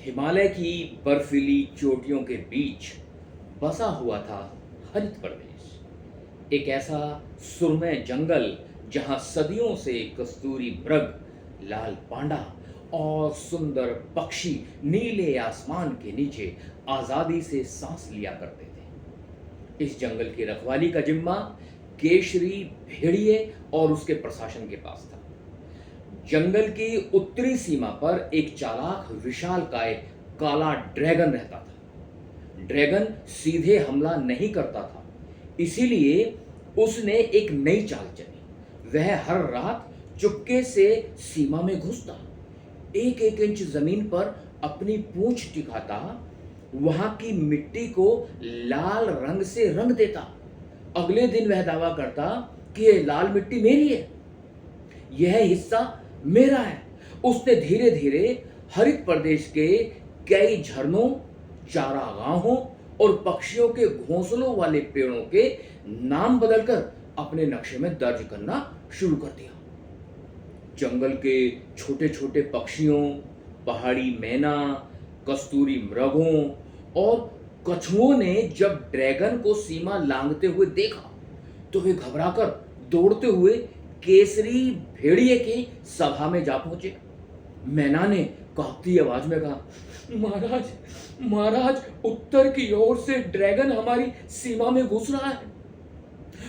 हिमालय की बर्फीली चोटियों के बीच बसा हुआ था हरित प्रदेश। एक ऐसा सुरमय जंगल जहां सदियों से कस्तूरी मृग, लाल पांडा और सुंदर पक्षी नीले आसमान के नीचे आजादी से सांस लिया करते थे। इस जंगल की रखवाली का जिम्मा केशरी भेड़िए और उसके प्रशासन के पास था। जंगल की उत्तरी सीमा पर एक चालाक विशालकाय काला ड्रैगन रहता था। ड्रैगन सीधे हमला नहीं करता था, इसीलिए उसने एक नई चाल चली। वह हर रात चुपके से सीमा में घुसता, एक एक इंच जमीन पर अपनी पूंछ टिकाता, वहां की मिट्टी को लाल रंग से रंग देता। अगले दिन वह दावा करता कि ये लाल मिट्टी मेरी है, यह हिस्सा मेरा है। उसने धीरे धीरे हरित प्रदेश के कई झरनों, चारागाहों और पक्षियों के घोंसलों वाले पेड़ों के नाम बदलकर अपने नक्शे में दर्ज करना शुरू कर दिया। जंगल के छोटे छोटे पक्षियों, पहाड़ी मैना, कस्तूरी मृगों और कछुओं ने जब ड्रैगन को सीमा लांघते हुए देखा तो वे घबराकर दौड़ते हुए केसरी भेड़िए की सभा में जा पहुंचे। मैना ने कांपती आवाज में कहा, महाराज, महाराज, उत्तर की ओर से ड्रैगन हमारी सीमा में घुस रहा है।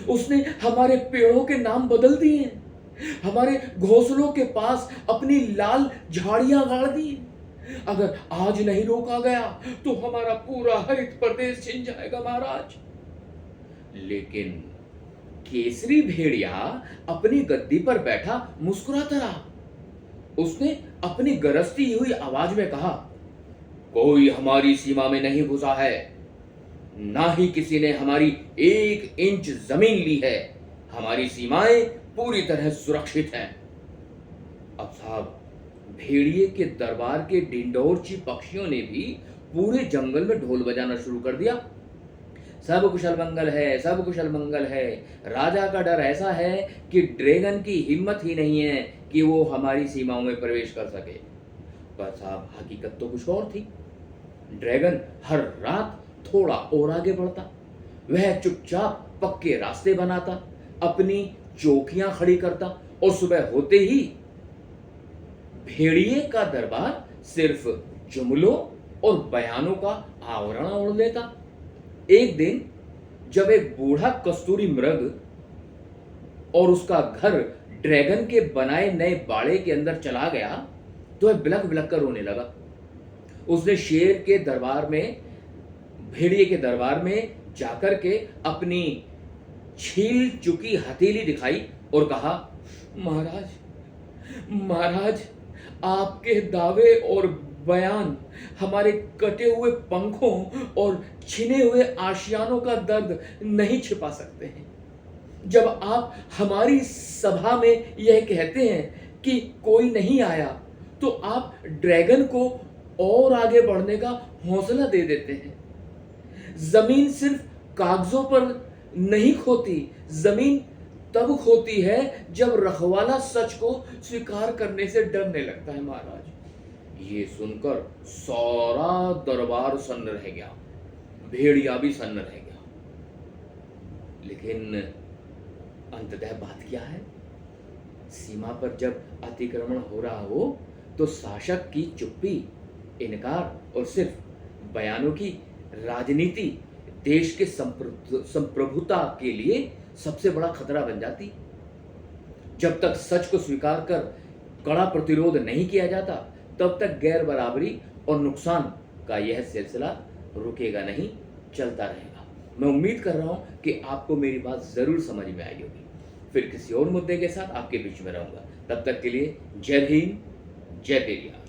उसने हमारे पेड़ों के नाम बदल दिए हैं, हमारे घोंसलों के पास अपनी लाल झाड़ियां गाड़ दी। अगर आज नहीं रोका गया तो हमारा पूरा हरित प्रदेश छिन जाएगा महाराज। लेकिन केसरी भेड़िया अपनी गद्दी पर बैठा मुस्कुराता रहा। उसने अपनी गरजती हुई आवाज में कहा, कोई हमारी सीमा में नहीं घुसा है, ना ही किसी ने हमारी एक इंच जमीन ली है। हमारी सीमाएं पूरी तरह सुरक्षित हैं। अब साहब, भेड़िए के दरबार के डिंडोरची पक्षियों ने भी पूरे जंगल में ढोल बजाना शुरू कर दिया। सब कुशल मंगल है, सब कुशल मंगल है। राजा का डर ऐसा है कि ड्रैगन की हिम्मत ही नहीं है कि वो हमारी सीमाओं में प्रवेश कर सके। पर साहब, हकीकत तो कुछ और थी। ड्रैगन हर रात थोड़ा और आगे बढ़ता। वह चुपचाप पक्के रास्ते बनाता, अपनी चौकियां खड़ी करता और सुबह होते ही भेड़िए का दरबार सिर्फ जुमलों और बयानों का आवरण ओढ़ लेता। एक दिन जब एक बूढ़ा कस्तूरी मृग और उसका घर ड्रैगन के बनाए नए बाड़े के अंदर चला गया तो वह बिलख बिलख कर रोने लगा। उसने शेर के दरबार में, भेड़िए के दरबार में जाकर के अपनी छील चुकी हथेली दिखाई और कहा, महाराज, महाराज, आपके दावे और बयान हमारे कटे हुए पंखों और छिने हुए आशियानों का दर्द नहीं छिपा सकते हैं। जब आप हमारी सभा में यह कहते हैं कि कोई नहीं आया, तो आप ड्रैगन को और आगे बढ़ने का हौसला दे देते हैं। जमीन सिर्फ कागजों पर नहीं खोती, जमीन तब खोती है जब रखवाला सच को स्वीकार करने से डरने लगता है महाराज। ये सुनकर सारा दरबार सन्न रह गया, भेड़िया भी सन्न रह गया। लेकिन अंततः बात क्या है? सीमा पर जब अतिक्रमण हो रहा हो तो शासक की चुप्पी, इनकार और सिर्फ बयानों की राजनीति देश के संप्रभुता के लिए सबसे बड़ा खतरा बन जाती। जब तक सच को स्वीकार कर कड़ा प्रतिरोध नहीं किया जाता, तब तक गैर बराबरी और नुकसान का यह सिलसिला रुकेगा नहीं, चलता रहेगा। मैं उम्मीद कर रहा हूं कि आपको मेरी बात जरूर समझ में आई होगी। फिर किसी और मुद्दे के साथ आपके बीच में रहूंगा। तब तक के लिए जय भीम, जय पेरियार।